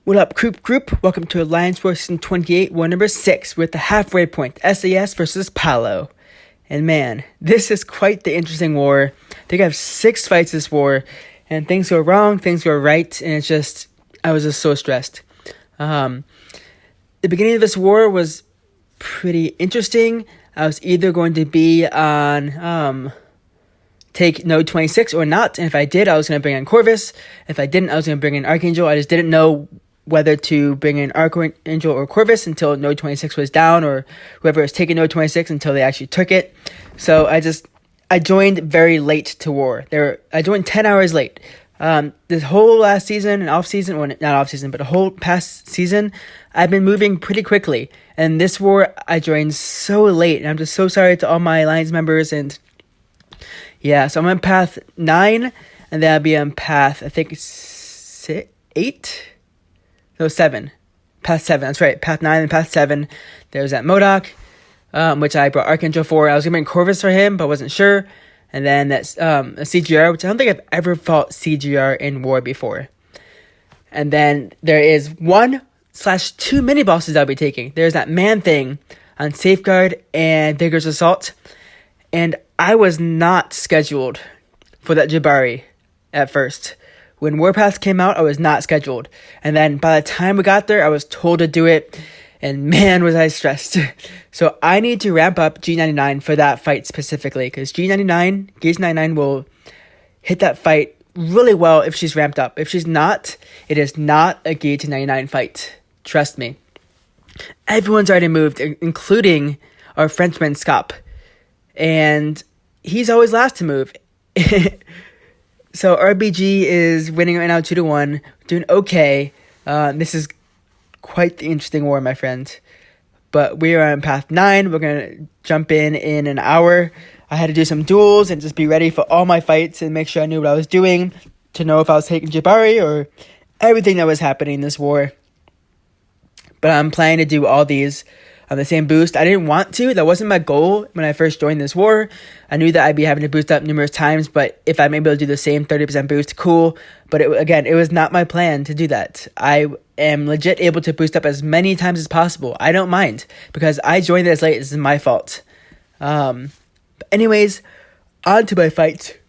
What up, group? Welcome to Alliance War Season 28, war number 6. We're at the halfway point, SAS versus Palo. And man, this is quite the interesting war. I think I have 6 fights this war, and things go wrong, things go right, and I was just so stressed. The beginning of this war was pretty interesting. I was either going to be on, take node 26 or not, and if I did, I was going to bring in Corvus. If I didn't, I was going to bring in ArcAngel. I just didn't know whether to bring in ArcAngel or Corvus until node 26 was down, or whoever was taking node 26 until they actually took it. So I joined very late to war. I joined 10 hours late. This whole last season and off season, well, not off season, but the whole past season, I've been moving pretty quickly. And this war, I joined so late, and I'm just so sorry to all my Alliance members. And yeah, so I'm on path 9, and then I'll be on path, I think, 7. Path 7, that's right. Path 9 and path 7. There's that Modoc, which I brought ArcAngel for. I was going to bring Corvus for him, but wasn't sure. And then that's a CGR, which I don't think I've ever fought CGR in war before. And then there is 1/2 mini bosses I'll be taking. There's that Manthing on Safeguard and Vigorous Assault. And I was not scheduled for that Jabari at first. When Warpaths came out, I was not scheduled. And then by the time we got there, I was told to do it. And man, was I stressed. So I need to ramp up G99 for that fight specifically. Because Gauge 99 will hit that fight really well if she's ramped up. If she's not, it is not a Gauge 99 fight. Trust me. Everyone's already moved, including our Frenchman Mcoc. And he's always last to move. So RBG is winning right now 2-1, doing okay. This is quite the interesting war, my friend. But we are on path 9. We're going to jump in an hour. I had to do some duels and just be ready for all my fights and make sure I knew what I was doing to know if I was taking Jabari or everything that was happening in this war. But I'm planning to do all these on the same boost. I didn't want to. That wasn't my goal when I first joined this war. I knew that I'd be having to boost up numerous times, but if I'm able to do the same 30% boost, cool. But it was not my plan to do that. I am legit able to boost up as many times as possible. I don't mind, because I joined this late. This is my fault. But anyways, on to my fight.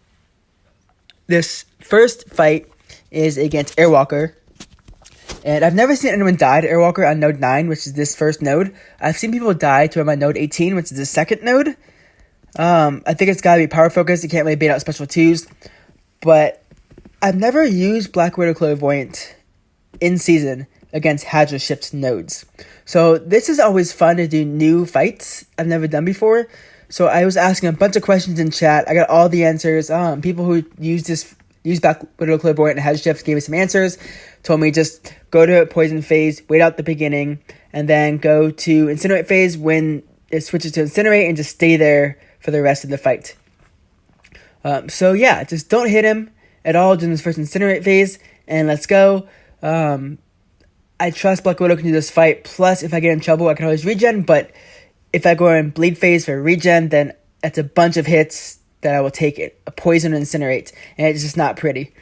This first fight is against Airwalker. And I've never seen anyone die to Airwalker on node 9, which is this first node. I've seen people die to him on node 18, which is the second node. I think it's got to be power focused. You can't really bait out special 2s. But I've never used Black Widow Clairvoyant in season against Hadra Shift nodes. So this is always fun to do new fights I've never done before. So I was asking a bunch of questions in chat. I got all the answers. People who used Black Widow Clairvoyant and Hadra Shift gave me some answers. Told me just go to poison phase, wait out the beginning, and then go to incinerate phase when it switches to incinerate, and just stay there for the rest of the fight. So yeah, just don't hit him at all during this first incinerate phase, and let's go. I trust Black Widow can do this fight. Plus, if I get in trouble, I can always regen, but if I go in bleed phase for regen, then it's a bunch of hits that I will take it. A poison and incinerate, and it's just not pretty.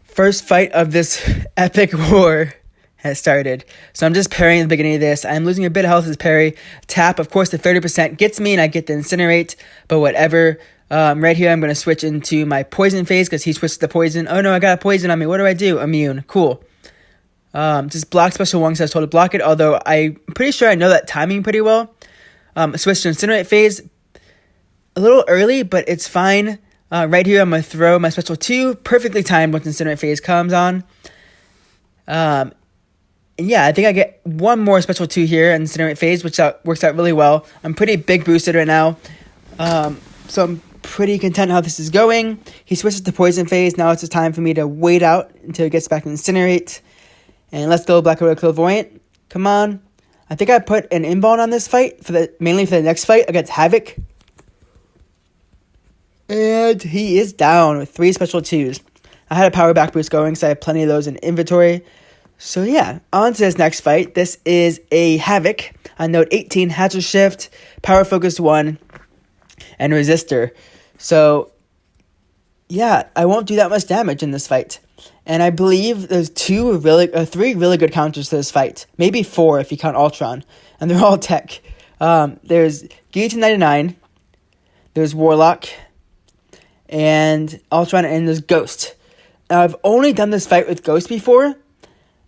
First fight of this epic war has started. So I'm just parrying at the beginning of this. I'm losing a bit of health as parry. Tap, of course, the 30% gets me, and I get the incinerate, but whatever. Right here, I'm going to switch into my poison phase because he switched to poison. Oh no, I got a poison on me. What do I do? Immune. Cool. Just block special 1 because I was told to block it, although I'm pretty sure I know that timing pretty well. Switch to incinerate phase. A little early, but it's fine. Right here, I'm going to throw my special 2, perfectly timed once incinerate phase comes on. And yeah, I think I get one more special 2 here in incinerate phase, which works out really well. I'm pretty big boosted right now. So I'm pretty content how this is going. He switches to poison phase. Now it's just time for me to wait out until he gets back to incinerate. And let's go, Black Widow Clairvoyant. Come on. I think I put an inbound on this fight, mainly for the next fight against Havok. And he is down with 3 special 2s. I had a power back boost going, so I have plenty of those in inventory. So yeah, on to this next fight. This is a Havok on node 18, Hadra Shift, power focused 1, and resistor. So yeah, I won't do that much damage in this fight. And I believe there's three really good counters to this fight. Maybe 4 if you count Ultron. And they're all tech. There's Guillotine 99. There's Warlock. And Ultron, and there's Ghost. Now, I've only done this fight with Ghost before.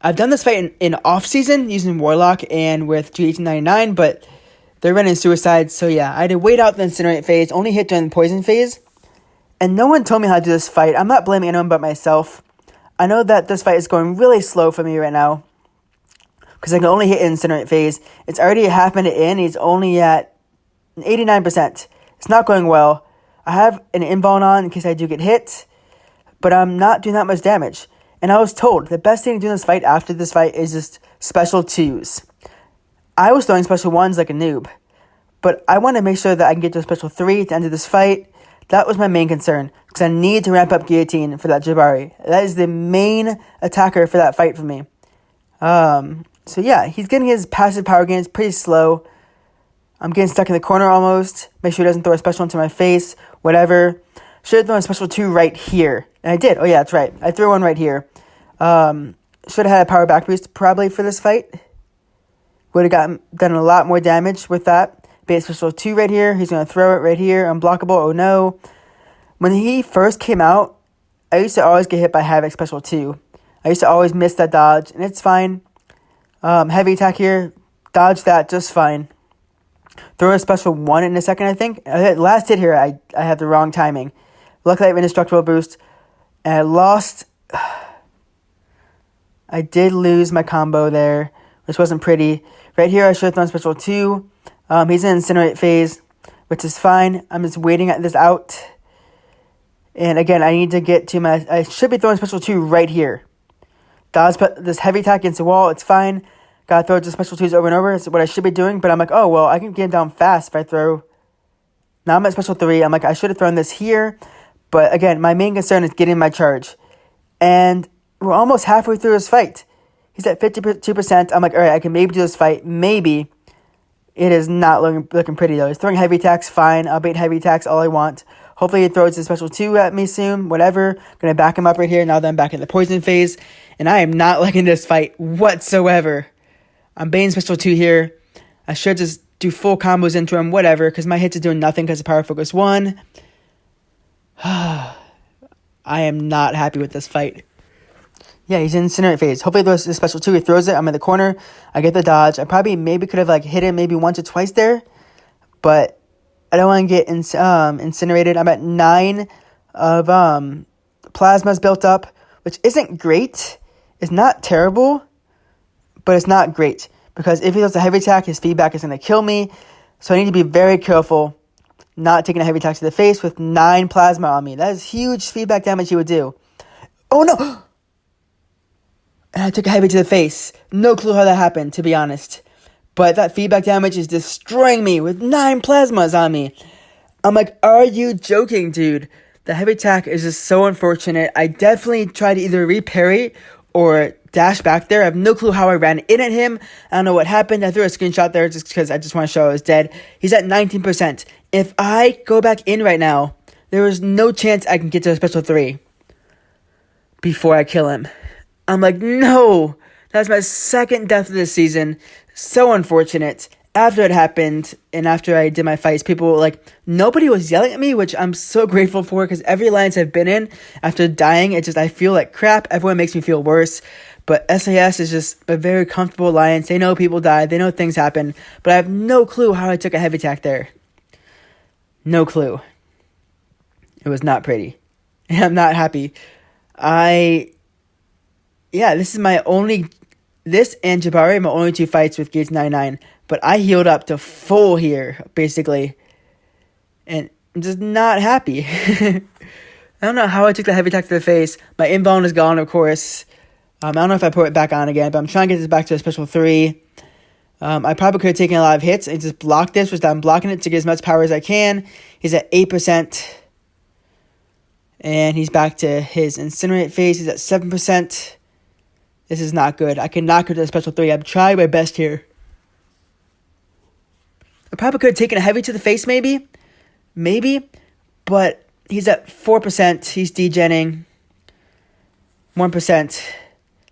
I've done this fight in off-season using Warlock and with G1899, but they're running Suicide, so yeah, I had to wait out the Incinerate phase, only hit during the Poison phase, and no one told me how to do this fight. I'm not blaming anyone but myself. I know that this fight is going really slow for me right now, because I can only hit Incinerate phase. It's already a half minute in, he's only at 89%. It's not going well. I have an invuln on in case I do get hit, but I'm not doing that much damage. And I was told the best thing to do in this fight after this fight is just special 2s. I was throwing special 1s like a noob, but I want to make sure that I can get to a special 3 at the end of this fight. That was my main concern, because I need to ramp up Guillotine for that Jabari. That is the main attacker for that fight for me. So yeah, he's getting his passive power gains pretty slow. I'm getting stuck in the corner almost. Make sure he doesn't throw a special into my face, whatever. Should have thrown a special 2 right here. And I did. Oh yeah, that's right. I threw one right here. Should have had a power back boost probably for this fight. Would have done a lot more damage with that. Bait special 2 right here. He's going to throw it right here. Unblockable. Oh no. When he first came out, I used to always get hit by Havok special 2. I used to always miss that dodge, and it's fine. Heavy attack here. Dodge that just fine. Throw a special 1 in a second, I think. Last hit here, I had the wrong timing. Luckily, I have an indestructible boost. And I lost. I did lose my combo there, which wasn't pretty. Right here, I should have thrown special 2. He's in Incinerate phase, which is fine. I'm just waiting at this out. And again, I need to get to my... I should be throwing special 2 right here. Dodge this heavy attack against the wall. It's fine. Gotta throw just special 2s over and over. That's what I should be doing. But I'm like, oh, well, I can get him down fast if I throw... Now I'm at special 3. I'm like, I should have thrown this here. But again, my main concern is getting my charge. And we're almost halfway through this fight. He's at 52%. I'm like, all right, I can maybe do this fight. Maybe. It is not looking pretty, though. He's throwing heavy attacks. Fine. I'll bait heavy attacks all I want. Hopefully he throws a special 2 at me soon. Whatever. Going to back him up right here. Now that I'm back in the poison phase. And I am not liking this fight whatsoever. I'm baiting special 2 here. I should just do full combos into him. Whatever. Because my hits are doing nothing because of power focus 1. I am not happy with this fight. Yeah, he's in Incinerate phase. Hopefully there's a special 2. He throws it. I'm in the corner. I get the dodge. I probably maybe could have hit him maybe once or twice there. But I don't want to get incinerated. I'm at 9 of plasmas built up, which isn't great. It's not terrible, but it's not great. Because if he does a heavy attack, his feedback is going to kill me. So I need to be very careful not taking a heavy attack to the face with 9 plasma on me. That is huge feedback damage he would do. Oh no! And I took a heavy to the face. No clue how that happened, to be honest. But that feedback damage is destroying me with 9 plasmas on me. I'm like, are you joking, dude? The heavy attack is just so unfortunate. I definitely tried to either re-parry or dash back there. I have no clue how I ran in at him. I don't know what happened. I threw a screenshot there just because I just want to show I was dead. He's at 19%. If I go back in right now, there is no chance I can get to a special 3 before I kill him. I'm like, no. That's my second death of this season. So unfortunate. After it happened, and after I did my fights, people were nobody was yelling at me, which I'm so grateful for, because every alliance I've been in, after dying, I feel like crap. Everyone makes me feel worse. But SAS is just a very comfortable alliance. They know people die. They know things happen. But I have no clue how I took a heavy attack there. No clue. It was not pretty. And I'm not happy. This is my only... This and Jabari are my only 2 fights with Gates 99. But I healed up to full here, basically. And I'm just not happy. I don't know how I took the heavy attack to the face. My invuln is gone, of course. I don't know if I put it back on again, but I'm trying to get this back to a special 3. I probably could have taken a lot of hits and just blocked this, which I'm blocking it to get as much power as I can. He's at 8%. And he's back to his Incinerate phase. He's at 7%. This is not good. I cannot go to the special 3. I'm trying my best here. I probably could have taken a heavy to the face, maybe. Maybe. But he's at 4%. He's degenning. 1%.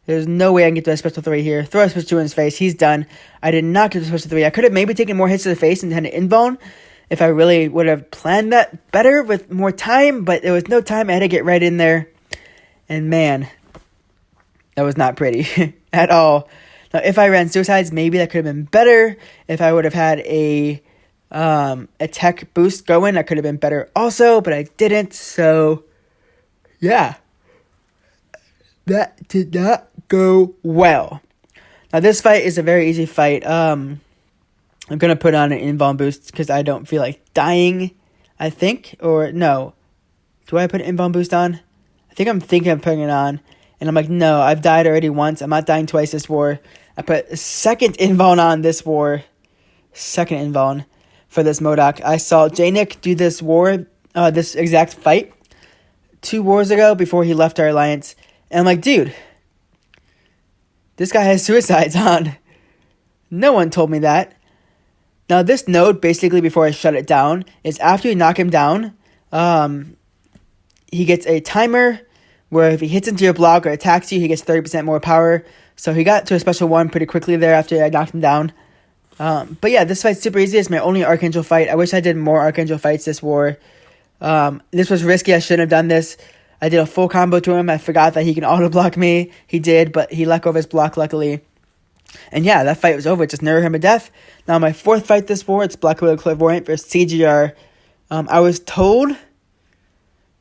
There's no way I can get to a special 3 here. Throw a special 2 in his face. He's done. I did not get to a special 3. I could have maybe taken more hits to the face and had an invuln if I really would have planned that better with more time, but there was no time. I had to get right in there. And man, that was not pretty at all. Now, if I ran suicides, maybe that could have been better. If I would have had a tech boost going, that could have been better also, but I didn't. So, yeah. That did not go well. Now, this fight is a very easy fight. I'm going to put on an invuln boost because I don't feel like dying, I think. Or, no. Do I put an invuln boost on? I think I'm thinking of putting it on. And I'm like, no, I've died already once. I'm not dying twice this war. I put a second invuln on this war. Second invuln for this Modoc. I saw J-Nick do this war, this exact fight 2 wars ago before he left our alliance. And I'm like, dude, this guy has suicides on. No one told me that. Now, this node, basically, before I shut it down, is after you knock him down, he gets a timer where if he hits into your block or attacks you, he gets 30% more power. So he got to a special 1 pretty quickly there after I knocked him down. But yeah, this fight's super easy. It's my only ArcAngel fight. I wish I did more ArcAngel fights this war. This was risky. I shouldn't have done this. I did a full combo to him. I forgot that he can auto-block me. He did, but he let go of his block, luckily. And yeah, that fight was over. Just neuro him to death. Now, my 4th fight this war, it's Black Widow Clairvoyant versus CGR. I was told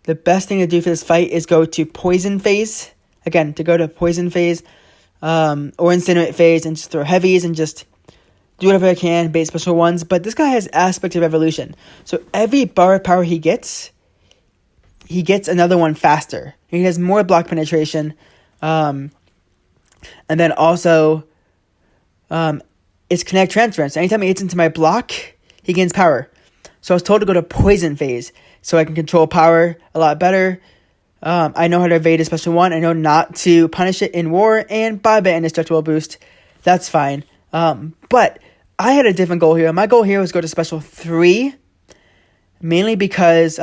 the best thing to do for this fight is go to poison phase. Again, to go to poison phase or incinerate phase and just throw heavies and just do whatever I can, bait special ones. But this guy has aspect of evolution. So every bar of power he gets another one faster. He has more block penetration. And then also, it's kinetic transference. Anytime he hits into my block, he gains power. So I was told to go to poison phase so I can control power a lot better. I know how to evade a special 1. I know not to punish it in war and buy an indestructible boost. That's fine. But I had a different goal here. My goal here was go to special 3. Mainly because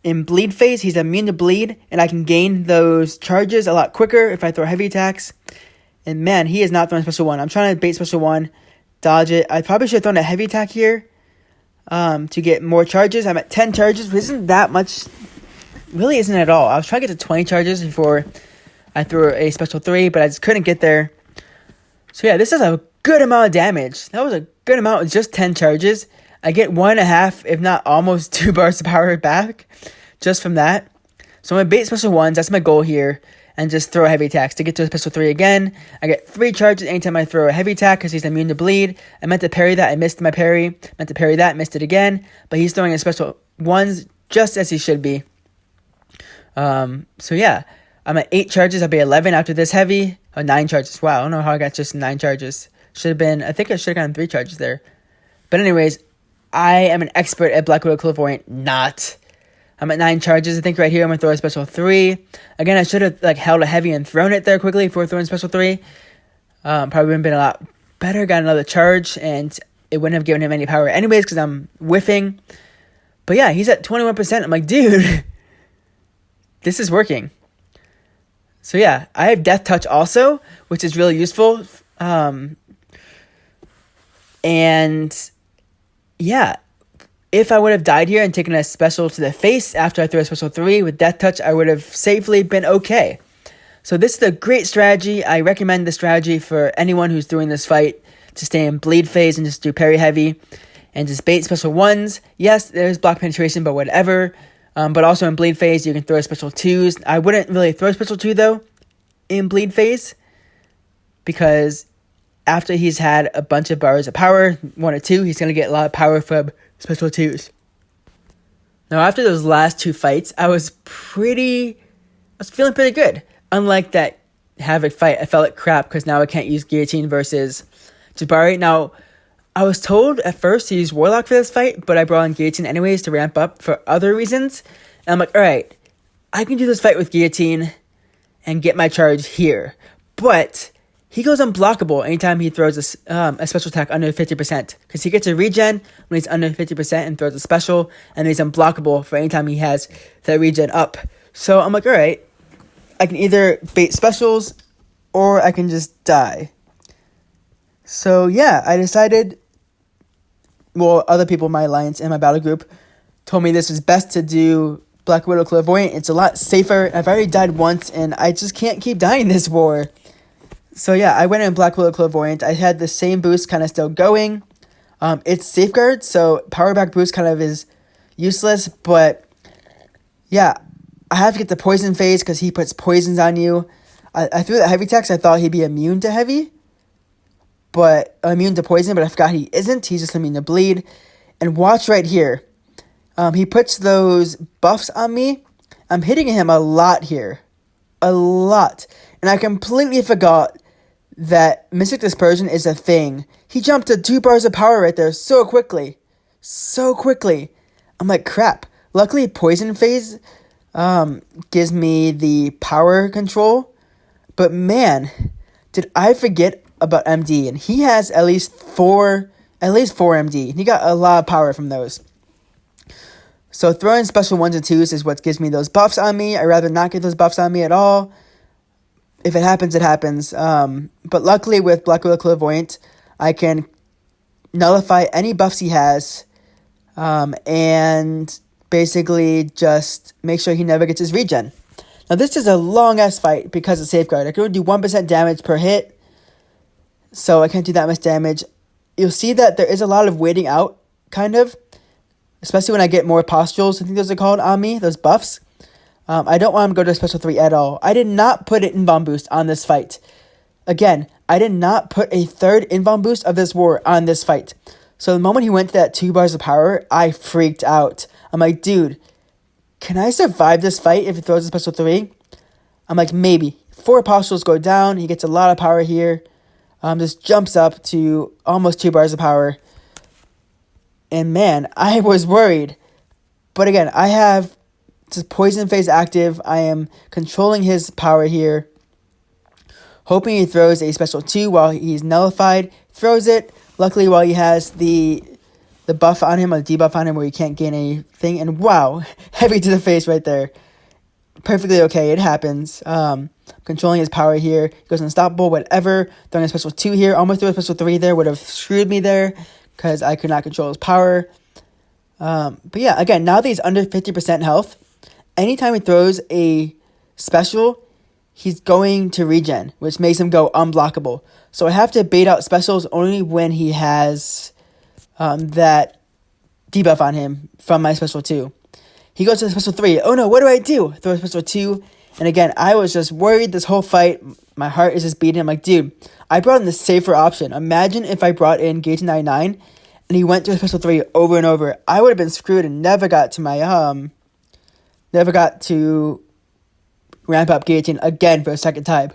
in bleed phase, he's immune to bleed, and I can gain those charges a lot quicker if I throw heavy attacks. And man, he is not throwing special 1. I'm trying to bait special 1, dodge it. I probably should have thrown a heavy attack here to get more charges. I'm at 10 charges, which isn't that much. Really isn't at all. I was trying to get to 20 charges before I threw a special 3, but I just couldn't get there. So yeah, this is a good amount of damage. That was a good amount with just 10 charges. I get 1.5, if not almost 2 bars of power back just from that. So I'm going to bait special 1s. That's my goal here. And just throw heavy attacks to get to a special 3 again. I get 3 charges anytime I throw a heavy attack because he's immune to bleed. I meant to parry that. I missed my parry. Meant to parry that. Missed it again. But he's throwing a special 1s just as he should be. So yeah. I'm at 8 charges. I'll be 11 after this heavy. Oh, 9 charges. Wow. I don't know how I got just 9 charges. Should have been. I think I should have gotten 3 charges there. But anyways, I am an expert at Black Widow Clairvoyant. Not. I'm at 9 charges. I think right here I'm going to throw a special 3. Again, I should have held a heavy and thrown it there quickly before throwing special 3. Probably would have been a lot better. Got another charge, and it wouldn't have given him any power anyways because I'm whiffing. But yeah, he's at 21%. I'm like, dude, this is working. So yeah, I have Death Touch also, which is really useful. And yeah, if I would have died here and taken a special to the face after I threw a special 3 with Death Touch, I would have safely been okay. So this is a great strategy. I recommend this strategy for anyone who's doing this fight to stay in bleed phase and just do parry heavy and just bait special 1s. Yes, there's block penetration, but whatever. But also in bleed phase, you can throw special 2s. I wouldn't really throw special 2 though in bleed phase because after he's had a bunch of bars of power, 1 or 2, he's going to get a lot of power from special 2s. Now, after those last 2 fights, I was feeling pretty good. Unlike that Havok fight, I felt like crap because now I can't use Guillotine versus Jabari. Now, I was told at first to use Warlock for this fight, but I brought in Guillotine anyways to ramp up for other reasons. And I'm like, alright, I can do this fight with Guillotine and get my charge here. But he goes unblockable anytime he throws a special attack under 50%. Because he gets a regen when he's under 50% and throws a special. And he's unblockable for anytime he has that regen up. So I'm like, alright, I can either bait specials or I can just die. So yeah, I decided, well, other people in my alliance and my battle group told me this is best to do Black Widow Clairvoyant. It's a lot safer. I've already died once, and I just can't keep dying this war. So yeah, I went in Black Widow Clairvoyant. I had the same boost kind of still going. It's Safeguard, so power back boost kind of is useless, but yeah, I have to get the poison phase because he puts poisons on you. I threw the heavy attacks. I thought he'd be immune to heavy, but immune to poison, but I forgot he isn't. He's just immune to bleed. And watch right here. He puts those buffs on me. I'm hitting him a lot here. A lot. And I completely forgot that Mystic Dispersion is a thing. He jumped to 2 bars of power right there so quickly. So quickly. I'm like, crap. Luckily, Poison Phase gives me the power control. But man, did I forget about MD. And he has at least four MD. He got a lot of power from those. So throwing special 1s and 2s is what gives me those buffs on me. I'd rather not get those buffs on me at all. If it happens, it happens. But luckily with Black Widow Clairvoyant, I can nullify any buffs he has. And basically just make sure he never gets his regen. Now this is a long-ass fight because of Safeguard. I can only do 1% damage per hit. So I can't do that much damage. You'll see that there is a lot of waiting out, kind of. Especially when I get more postules, I think those are called, on me, those buffs. I don't want him to go to special 3 at all. I did not put an invuln boost on this fight. Again, I did not put a 3rd invuln boost of this war on this fight. So the moment he went to that 2 bars of power, I freaked out. I'm like, dude, can I survive this fight if he throws a special 3? I'm like, maybe. 4 postules go down. He gets a lot of power here. Just jumps up to almost 2 bars of power. And man, I was worried. But again, I have just Poison Phase active. I am controlling his power here. Hoping he throws a special 2 while he's nullified. Throws it. Luckily, while he has the buff on him, or the debuff on him where he can't gain anything. And wow, heavy to the face right there. Perfectly okay, it happens. Controlling his power here. He goes unstoppable, whatever. Throwing a special 2 here. Almost threw a special 3 there. Would have screwed me there because I could not control his power. But yeah, again, now that he's under 50% health, anytime he throws a special, he's going to regen, which makes him go unblockable. So I have to bait out specials only when he has that debuff on him from my special 2. He goes to the special 3. Oh no, what do I do? Throw a special 2. And again, I was just worried this whole fight. My heart is just beating. I'm like, dude, I brought in the safer option. Imagine if I brought in Gauge 99 and he went to a special 3 over and over. I would have been screwed and never got to ramp up gauging again for a second time.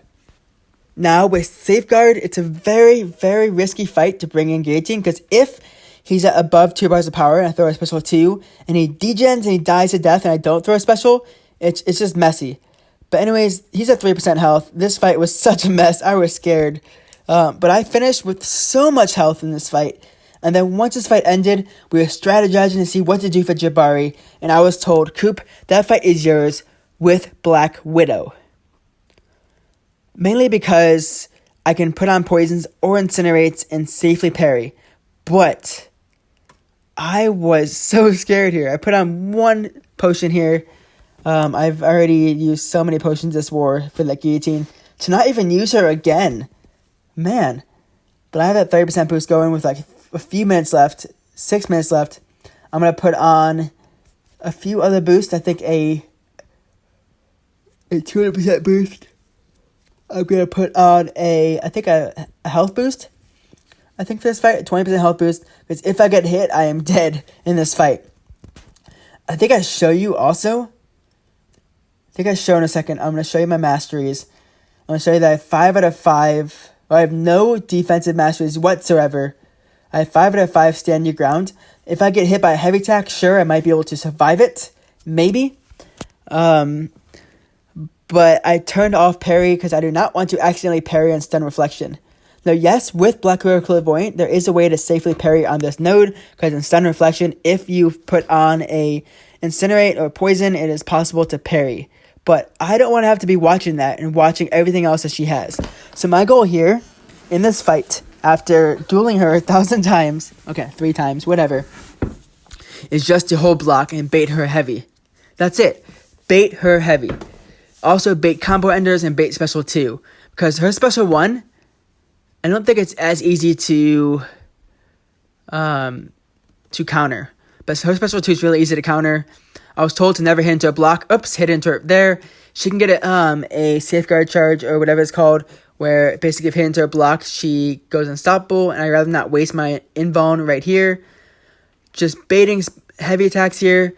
Now with Safeguard, it's a very, very risky fight to bring in gauging, because if he's at above 2 bars of power and I throw a special 2 and he degens and he dies to death and I don't throw a special, it's just messy. But anyways, he's at 3% health. This fight was such a mess. I was scared. But I finished with so much health in this fight. And then once this fight ended, we were strategizing to see what to do for Jabari. And I was told, Coop, that fight is yours with Black Widow. Mainly because I can put on poisons or incinerates and safely parry. But I was so scared here. I put on 1 potion here. I've already used so many potions this war for that guillotine. To not even use her again. Man. But I have that 30% boost going with like a few minutes left. 6 minutes left. I'm going to put on a few other boosts. I think a 200% boost. I'm going to put on a health boost. I think for this fight, a 20% health boost. Because if I get hit, I am dead in this fight. I think I show you also. I think I show in a second. I'm going to show you my masteries. I'm going to show you that I have 5 out of 5. I have no defensive masteries whatsoever. I have 5 out of 5 stand your ground. If I get hit by a heavy attack, sure, I might be able to survive it. Maybe. But I turned off parry because I do not want to accidentally parry on stun reflection. Now, yes, with Black Widow Clairvoyant, there is a way to safely parry on this node, because in stun reflection, if you put on a incinerate or poison, it is possible to parry. But I don't want to have to be watching that and watching everything else that she has. So my goal here in this fight, after dueling her 1,000 times, okay, 3 times, whatever, is just to hold block and bait her heavy. That's it. Bait her heavy. Also bait combo enders and bait special 2. Because her special 1, I don't think it's as easy to counter. But her special 2 is really easy to counter. I was told to never hit into a block. Oops, hit into her there. She can get a safeguard charge or whatever it's called, where basically if hit into a block, she goes unstoppable. And I'd rather not waste my invuln right here. Just baiting heavy attacks here.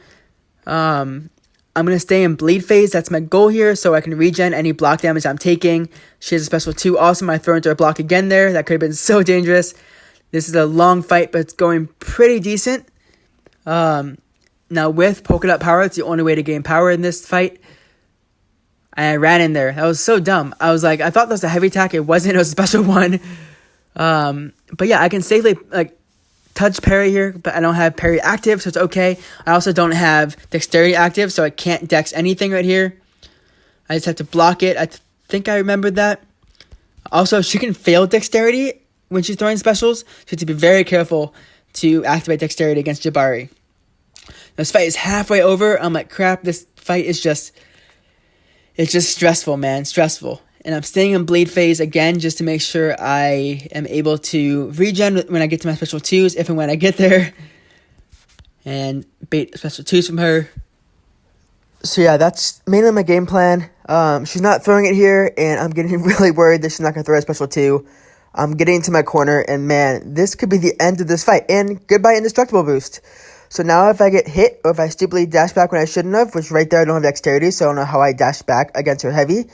I'm going to stay in bleed phase. That's my goal here, so I can regen any block damage I'm taking. She has a special 2. Awesome. I throw into a block again there. That could have been so dangerous. This is a long fight, but it's going pretty decent. Now with polkadot power, it's the only way to gain power in this fight. And I ran in there. That was so dumb. I was like, I thought that was a heavy attack. It wasn't. It was a special 1. But yeah, I can safely touch parry here, but I don't have parry active, so it's okay. I also don't have dexterity active, so I can't dex anything right here. I just have to block it. I think I remembered that. Also, she can fail dexterity when she's throwing specials, so you have to be very careful to activate dexterity against Jabari. This fight is halfway over. I'm like, crap, this fight is just stressful, man, stressful. And I'm staying in bleed phase again just to make sure I am able to regen when I get to my special 2s, if and when I get there. And bait special 2s from her. So yeah, that's mainly my game plan. She's not throwing it here, and I'm getting really worried that she's not going to throw a special 2. I'm getting into my corner, and man, this could be the end of this fight. And goodbye indestructible boost. So now if I get hit, or if I stupidly dash back when I shouldn't have, which right there I don't have dexterity, so I don't know how I dash back against her heavy,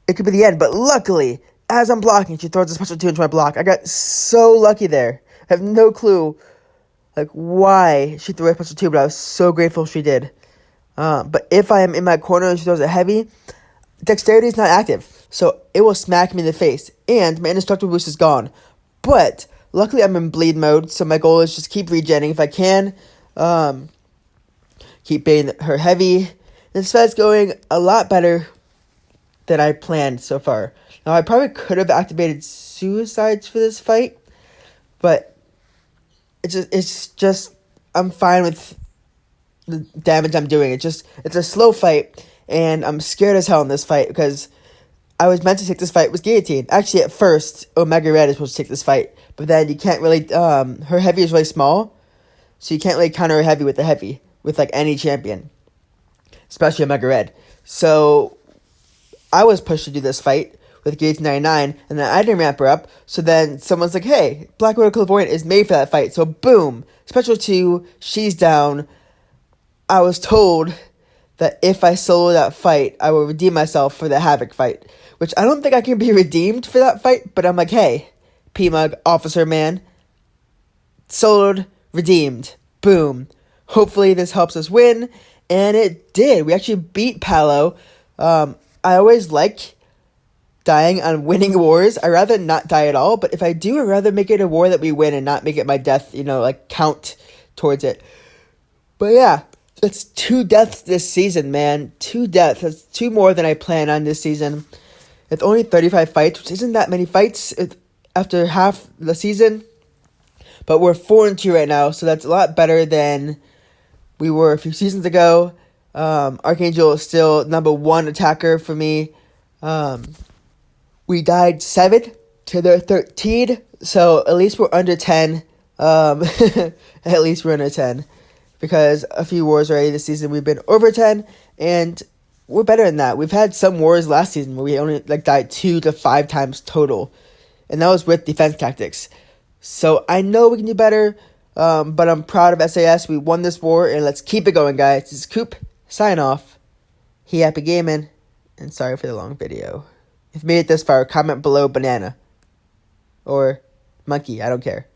it could be the end. But luckily, as I'm blocking, she throws a special 2 into my block. I got so lucky there. I have no clue why she threw a special 2, but I was so grateful she did. But if I am in my corner and she throws a heavy, dexterity is not active, so it will smack me in the face, and my indestructible boost is gone. But luckily I'm in bleed mode, so my goal is just keep regenning if I can. Keep baiting her heavy. This fight's going a lot better than I planned so far. Now, I probably could have activated suicides for this fight, but it's just I'm fine with the damage I'm doing. It's a slow fight, and I'm scared as hell in this fight because I was meant to take this fight with guillotine. Actually, at first, Omega Red is supposed to take this fight, but then you can't really. Her heavy is really small, so you can't really counter her heavy with the heavy with any champion, especially Omega Red. So I was pushed to do this fight with Gates 99, and then I didn't ramp her up, so then someone's like, hey, Black Widow Clairvoyant is made for that fight, so boom, special 2, she's down. I was told that if I solo that fight, I will redeem myself for the Havok fight, which I don't think I can be redeemed for that fight, but I'm like, hey, P-Mug, Officer Man, soloed, redeemed, boom. Hopefully this helps us win, and it did. We actually beat Palo. I always like dying on winning wars. I'd rather not die at all, but if I do, I'd rather make it a war that we win and not make it my death, count towards it. But yeah, that's 2 deaths this season, man. 2 deaths. That's 2 more than I planned on this season. It's only 35 fights, which isn't that many fights after half the season. But we're 4-2 right now, so that's a lot better than we were a few seasons ago. ArcAngel is still number 1 attacker for me. We died 7 to their 13, so at least we're under 10. At least we're under 10. Because a few wars already this season we've been over 10, and we're better than that. We've had some wars last season where we only died 2 to 5 times total, and that was with defense tactics. So I know we can do better, but I'm proud of SAS. We won this war, and let's keep it going, guys. This is Coop, sign off. He happy gaming, and sorry for the long video. If you made it this far, comment below banana or monkey, I don't care.